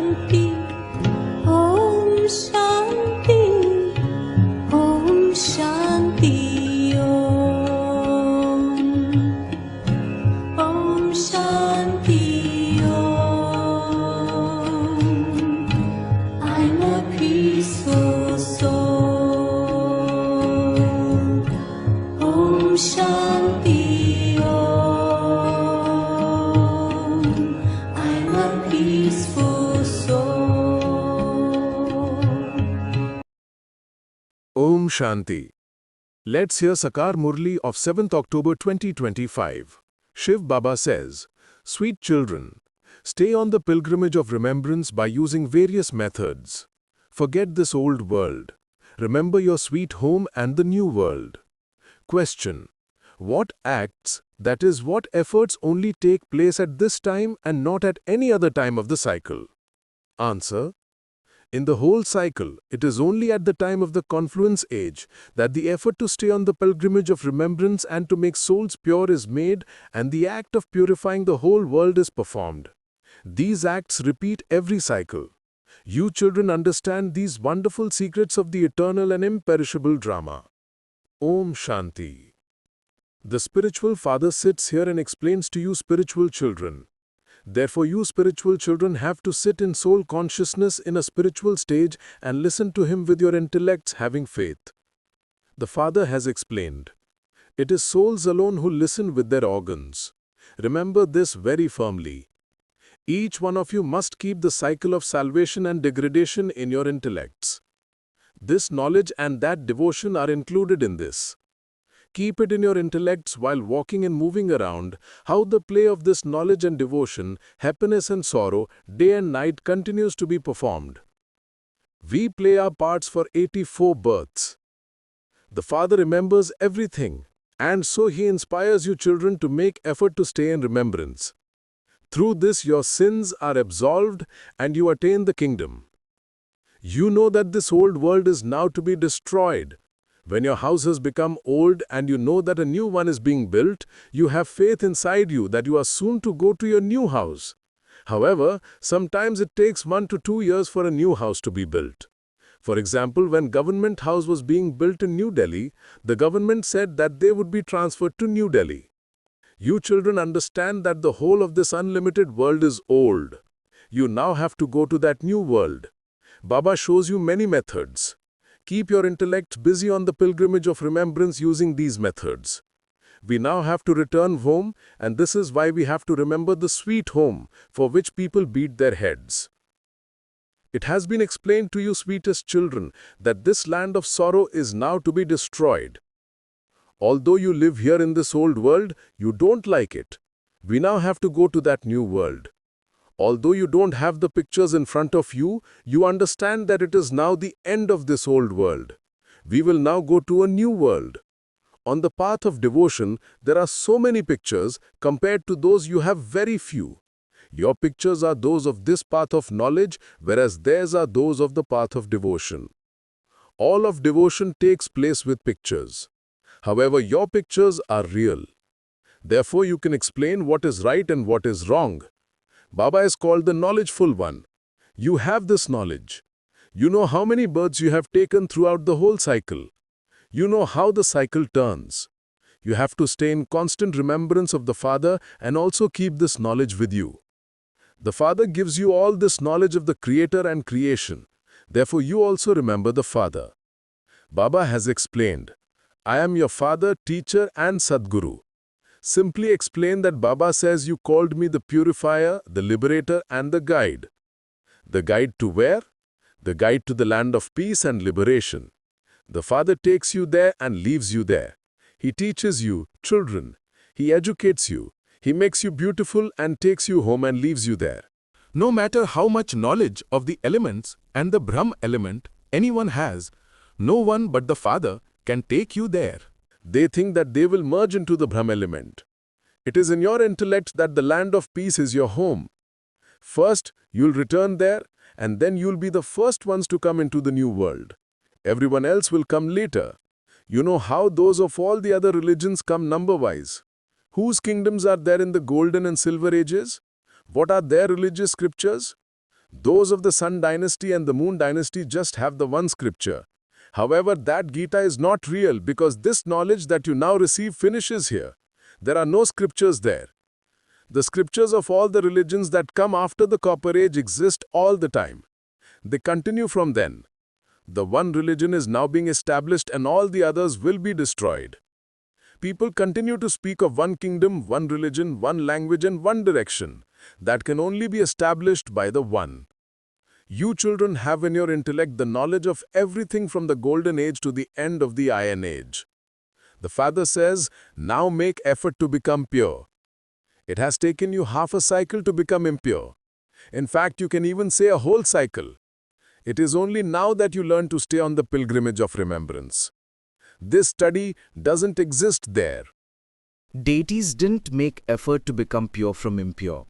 Shanti, Om Shanti, Om Shanti, Om Shanti, Om. I'm a peaceful soul. Om Shanti, Om. I'm a peaceful soul. Om Shanti. Let's hear Sakar Murli of 7th October 2025. Shiv Baba says, "Sweet children, stay on the pilgrimage of remembrance by using various methods. Forget this old world. Remember your sweet home and the new world." Question: what acts, that is, what efforts only take place at this time and not at any other time of the cycle? Answer: in the whole cycle, it is only at the time of the confluence age that the effort to stay on the pilgrimage of remembrance and to make souls pure is made, and the act of purifying the whole world is performed. These acts repeat every cycle. You children understand these wonderful secrets of the eternal and imperishable drama. Om Shanti. The spiritual father sits here and explains to you spiritual children. Therefore, you spiritual children have to sit in soul consciousness in a spiritual stage and listen to him with your intellects, having faith. The Father has explained, it is souls alone who listen with their organs. Remember this very firmly. Each one of you must keep the cycle of salvation and degradation in your intellects. This knowledge and that devotion are included in this. Keep it in your intellects while walking and moving around, how the play of this knowledge and devotion, happiness and sorrow, day and night continues to be performed. We play our parts for 84 births. The Father remembers everything, and so He inspires you children to make effort to stay in remembrance. Through this your sins are absolved and you attain the kingdom. You know that this old world is now to be destroyed. When your house has become old and you know that a new one is being built, you have faith inside you that you are soon to go to your new house. However, sometimes it takes 1 to 2 years for a new house to be built. For example, when government house was being built in New Delhi, the government said that they would be transferred to New Delhi. You children understand that the whole of this unlimited world is old. You now have to go to that new world. Baba shows you many methods. Keep your intellects busy on the pilgrimage of remembrance using these methods. We now have to return home, and this is why we have to remember the sweet home for which people beat their heads. It has been explained to you, sweetest children, that this land of sorrow is now to be destroyed. Although you live here in this old world, you don't like it. We now have to go to that new world. Although you don't have the pictures in front of you, you understand that it is now the end of this old world. We will now go to a new world. On the path of devotion, there are so many pictures, compared to those you have very few. Your pictures are those of this path of knowledge, whereas theirs are those of the path of devotion. All of devotion takes place with pictures. However, your pictures are real. Therefore, you can explain what is right and what is wrong. Baba is called the knowledgeful one. You have this knowledge. You know how many births you have taken throughout the whole cycle. You know how the cycle turns. You have to stay in constant remembrance of the Father and also keep this knowledge with you. The Father gives you all this knowledge of the Creator and creation. Therefore, you also remember the Father. Baba has explained, I am your Father, Teacher and Sadguru. Simply explain that Baba says you called me the purifier, the liberator and the guide. The guide to where? The guide to the land of peace and liberation. The Father takes you there and leaves you there. He teaches you, children. He educates you. He makes you beautiful and takes you home and leaves you there. No matter how much knowledge of the elements and the Brahm element anyone has, no one but the Father can take you there. They think that they will merge into the Brahm element. It is in your intellect that the land of peace is your home. First, you'll return there, and then you'll be the first ones to come into the new world. Everyone else will come later. You know how those of all the other religions come number-wise. Whose kingdoms are there in the golden and silver ages? What are their religious scriptures? Those of the Sun dynasty and the Moon dynasty just have the one scripture. However, that Gita is not real because this knowledge that you now receive finishes here. There are no scriptures there. The scriptures of all the religions that come after the Copper Age exist all the time. They continue from then. The one religion is now being established and all the others will be destroyed. People continue to speak of one kingdom, one religion, one language and one direction that can only be established by the one. You children have in your intellect the knowledge of everything from the Golden Age to the end of the Iron Age. The Father says, now make effort to become pure. It has taken you half a cycle to become impure. In fact, you can even say a whole cycle. It is only now that you learn to stay on the pilgrimage of remembrance. This study doesn't exist there. Deities didn't make effort to become pure from impure.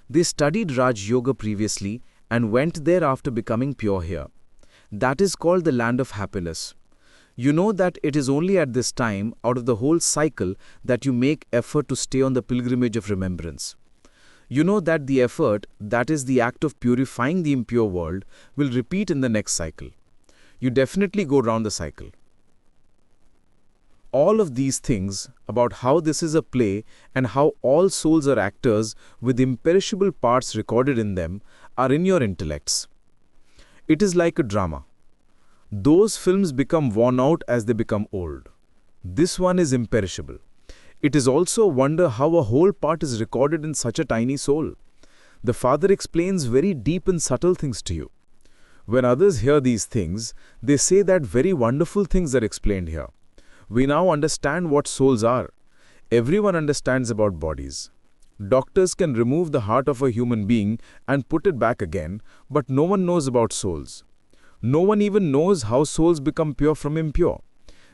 They studied Raj Yoga previously and went there after becoming pure here. That is called the land of happiness. You know that it is only at this time, out of the whole cycle, that you make effort to stay on the pilgrimage of remembrance. You know that the effort, that is the act of purifying the impure world, will repeat in the next cycle. You definitely go round the cycle. All of these things about how this is a play and how all souls are actors with imperishable parts recorded in them are in your intellects. It is like a drama. Those films become worn out as they become old. This one is imperishable. It is also a wonder how a whole part is recorded in such a tiny soul. The Father explains very deep and subtle things to you. When others hear these things, they say that very wonderful things are explained here. We now understand what souls are. Everyone understands about bodies. Doctors can remove the heart of a human being and put it back again, but no one knows about souls. No one even knows how souls become pure from impure.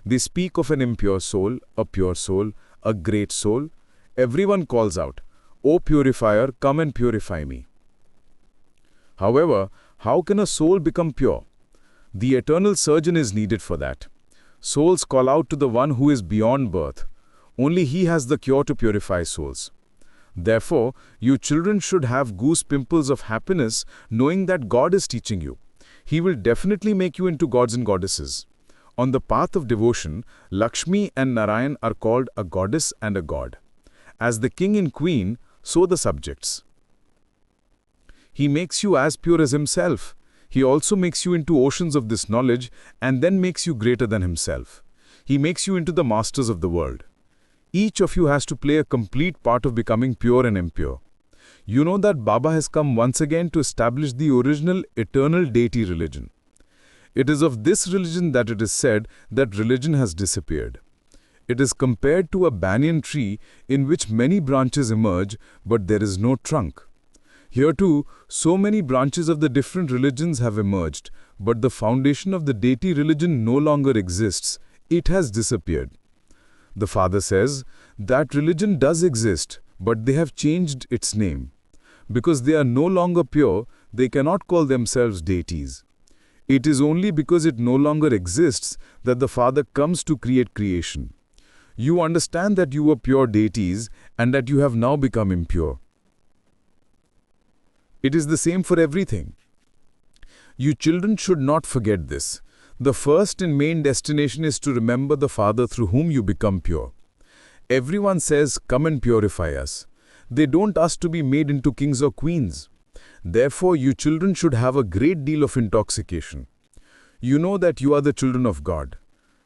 They speak of an impure soul, a pure soul, a great soul. Everyone calls out, "O purifier, come and purify me." However, how can a soul become pure? The eternal surgeon is needed for that. Souls call out to the one who is beyond birth. Only he has the cure to purify souls. Therefore, you children should have goose pimples of happiness knowing that God is teaching you. He will definitely make you into gods and goddesses. On the path of devotion, Lakshmi and Narayan are called a goddess and a god. As the king and queen, so the subjects. He makes you as pure as himself. He also makes you into oceans of this knowledge and then makes you greater than himself. He makes you into the masters of the world. Each of you has to play a complete part of becoming pure and impure. You know that Baba has come once again to establish the original eternal deity religion. It is of this religion that it is said that religion has disappeared. It is compared to a banyan tree in which many branches emerge, but there is no trunk. Here too, so many branches of the different religions have emerged, but the foundation of the deity religion no longer exists. It has disappeared. The Father says that religion does exist, but they have changed its name. Because they are no longer pure, they cannot call themselves deities. It is only because it no longer exists that the Father comes to create creation. You understand that you were pure deities and that you have now become impure. It is the same for everything. You children should not forget this. The first and main destination is to remember the Father through whom you become pure. Everyone says, "Come and purify us." They don't ask to be made into kings or queens. Therefore, you children should have a great deal of intoxication. You know that you are the children of God.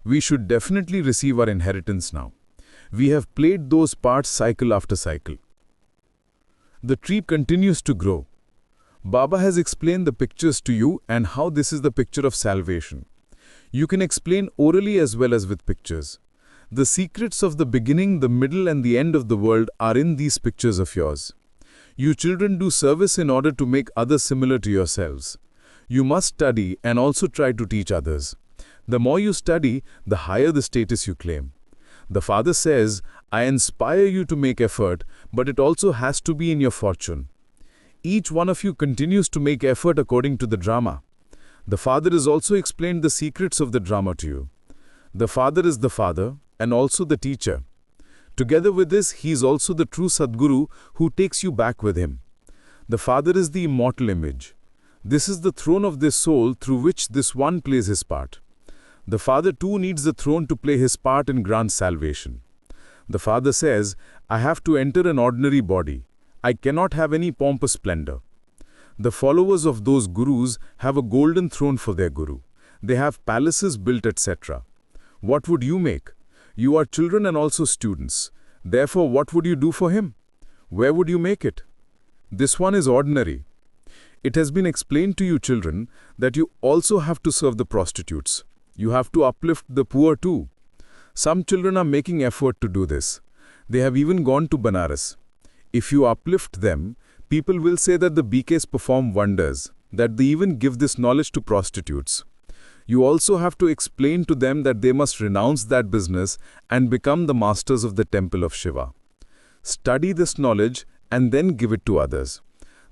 We should definitely receive our inheritance now. We have played those parts cycle after cycle. The tree continues to grow. Baba has explained the pictures to you and how this is the picture of salvation. You can explain orally as well as with pictures. The secrets of the beginning, the middle and the end of the world are in these pictures of yours. You children do service in order to make others similar to yourselves. You must study and also try to teach others. The more you study, the higher the status you claim. The Father says, "I inspire you to make effort, but it also has to be in your fortune." Each one of you continues to make effort according to the drama. The Father has also explained the secrets of the drama to you. The Father is the Father and also the teacher. Together with this, he is also the true Sadguru who takes you back with him. The Father is the immortal image. This is the throne of this soul through which this one plays his part. The Father too needs the throne to play his part and grant salvation. The Father says, I have to enter an ordinary body. I cannot have any pompous splendor. The followers of those gurus have a golden throne for their guru. They have palaces built, etc. What would you make? You are children and also students. Therefore, what would you do for him? Where would you make it? This one is ordinary. It has been explained to you, children, that you also have to serve the prostitutes. You have to uplift the poor too. Some children are making effort to do this. They have even gone to Banaras. If you uplift them, people will say that the BKs perform wonders, that they even give this knowledge to prostitutes. You also have to explain to them that they must renounce that business and become the masters of the temple of Shiva. Study this knowledge and then give it to others.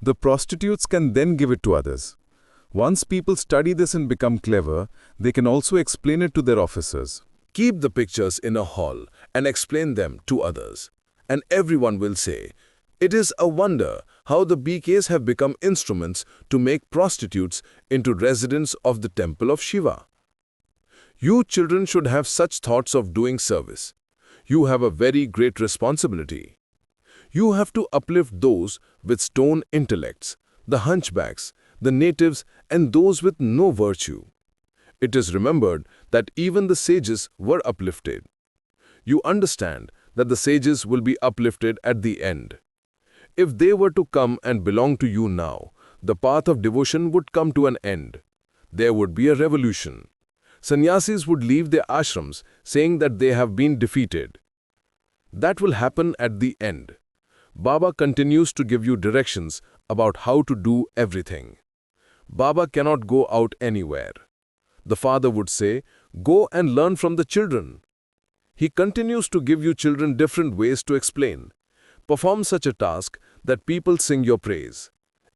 The prostitutes can then give it to others. Once people study this and become clever, they can also explain it to their officers. Keep the pictures in a hall and explain them to others. And everyone will say, it is a wonder how the BKs have become instruments to make prostitutes into residents of the temple of Shiva. You children should have such thoughts of doing service. You have a very great responsibility. You have to uplift those with stone intellects, the hunchbacks, the natives, and those with no virtue. It is remembered that even the sages were uplifted. You understand that the sages will be uplifted at the end. If they were to come and belong to you now, the path of devotion would come to an end. There would be a revolution. Sannyasis would leave their ashrams saying that they have been defeated. That will happen at the end. Baba continues to give you directions about how to do everything. Baba cannot go out anywhere. The Father would say, go and learn from the children. He continues to give you children different ways to explain. Perform such a task that people sing your praise.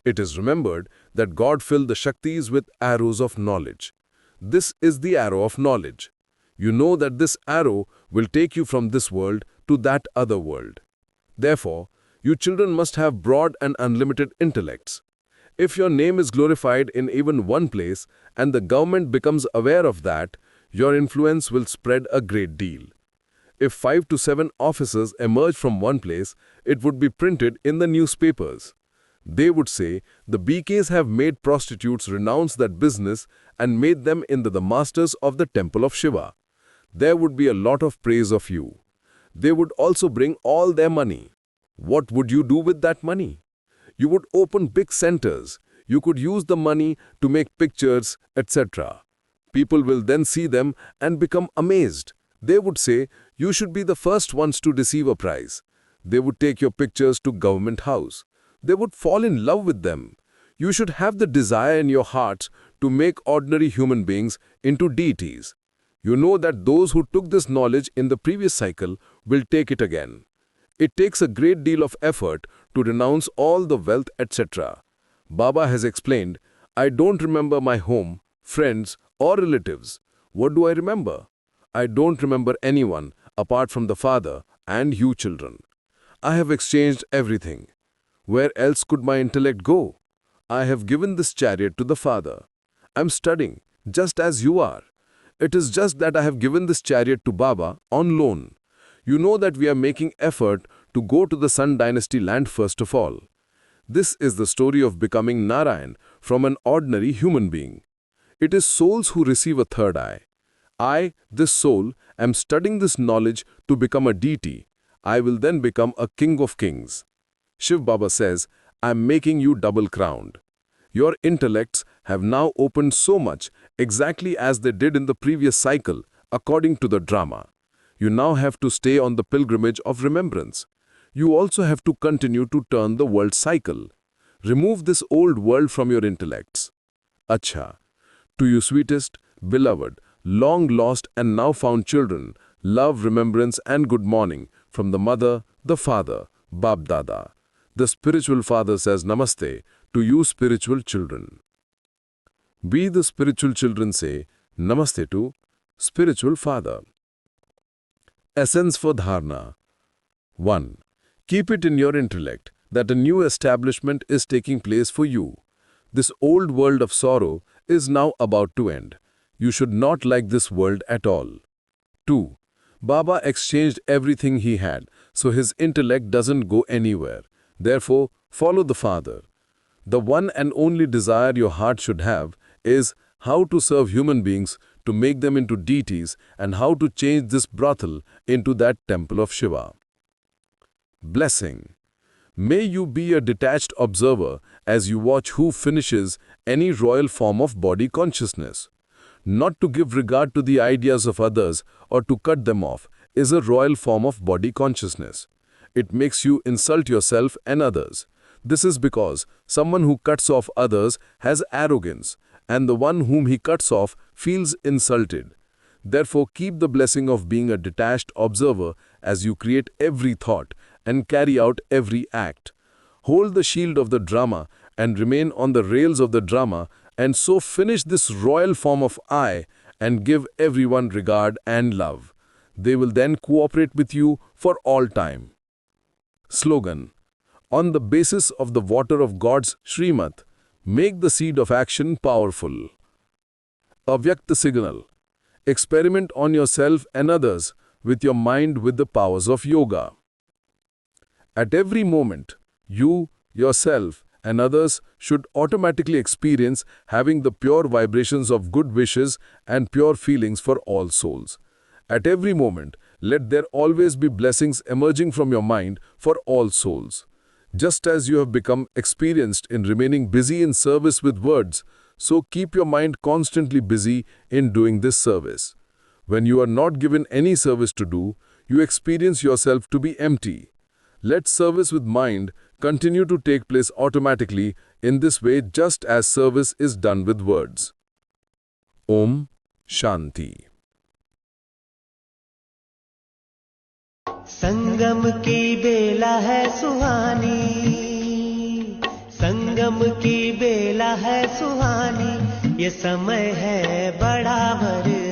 It is remembered that God filled the Shaktis with arrows of knowledge. This is the arrow of knowledge. You know that this arrow will take you from this world to that other world. Therefore, you children must have broad and unlimited intellects. If your name is glorified in even one place and the government becomes aware of that, your influence will spread a great deal. If 5 to 7 officers emerge from one place, it would be printed in the newspapers. They would say, the BKs have made prostitutes renounce that business and made them into the masters of the temple of Shiva. There would be a lot of praise of you. They would also bring all their money. What would you do with that money? You would open big centers. You could use the money to make pictures, etc. People will then see them and become amazed. They would say, you should be the first ones to receive a prize. They would take your pictures to government house. They would fall in love with them. You should have the desire in your hearts to make ordinary human beings into deities. You know that those who took this knowledge in the previous cycle will take it again. It takes a great deal of effort to renounce all the wealth, etc. Baba has explained, I don't remember my home, friends, or relatives. What do I remember? I don't remember anyone apart from the Father and you children. I have exchanged everything. Where else could my intellect go? I have given this chariot to the Father. I'm studying, just as you are. It is just that I have given this chariot to Baba on loan. You know that we are making effort to go to the Sun Dynasty land first of all. This is the story of becoming Narayan from an ordinary human being. It is souls who receive a third eye. I, this soul, am studying this knowledge to become a deity. I will then become a king of kings. Shiv Baba says, I am making you double-crowned. Your intellects have now opened so much, exactly as they did in the previous cycle, according to the drama. You now have to stay on the pilgrimage of remembrance. You also have to continue to turn the world cycle. Remove this old world from your intellects. Acha. To you sweetest, beloved, long lost and now found children, love, remembrance and good morning from the mother, the father, Bab Dada. The spiritual father says Namaste to you spiritual children. We the spiritual children say Namaste to spiritual father. Essence for Dharna. 1. Keep it in your intellect that a new establishment is taking place for you. This old world of sorrow is now about to end. You should not like this world at all. 2. Baba exchanged everything he had, so his intellect doesn't go anywhere. Therefore, follow the Father. The one and only desire your heart should have is how to serve human beings to make them into deities and how to change this brothel into that temple of Shiva. Blessing. May you be a detached observer as you watch who finishes any royal form of body consciousness. Not to give regard to the ideas of others or to cut them off is a royal form of body consciousness. It makes you insult yourself and others. This is because someone who cuts off others has arrogance, and the one whom he cuts off feels insulted. Therefore, keep the blessing of being a detached observer as you create every thought and carry out every act. Hold the shield of the drama and remain on the rails of the drama, and so finish this royal form of I and give everyone regard and love. They will then cooperate with you for all time. Slogan. On the basis of the water of God's Srimad, make the seed of action powerful. Avyakta signal. Experiment on yourself and others with your mind with the powers of yoga. At every moment, you, yourself, and others should automatically experience having the pure vibrations of good wishes and pure feelings for all souls. At every moment, let there always be blessings emerging from your mind for all souls. Just as you have become experienced in remaining busy in service with words, so keep your mind constantly busy in doing this service. When you are not given any service to do, you experience yourself to be empty. Let service with mind continue to take place automatically in this way, just as service is done with words. Om Shanti. संगम की बेला है सुहानी, संगम की बेला है सुहानी, ये समय है बड़ा वरदानी।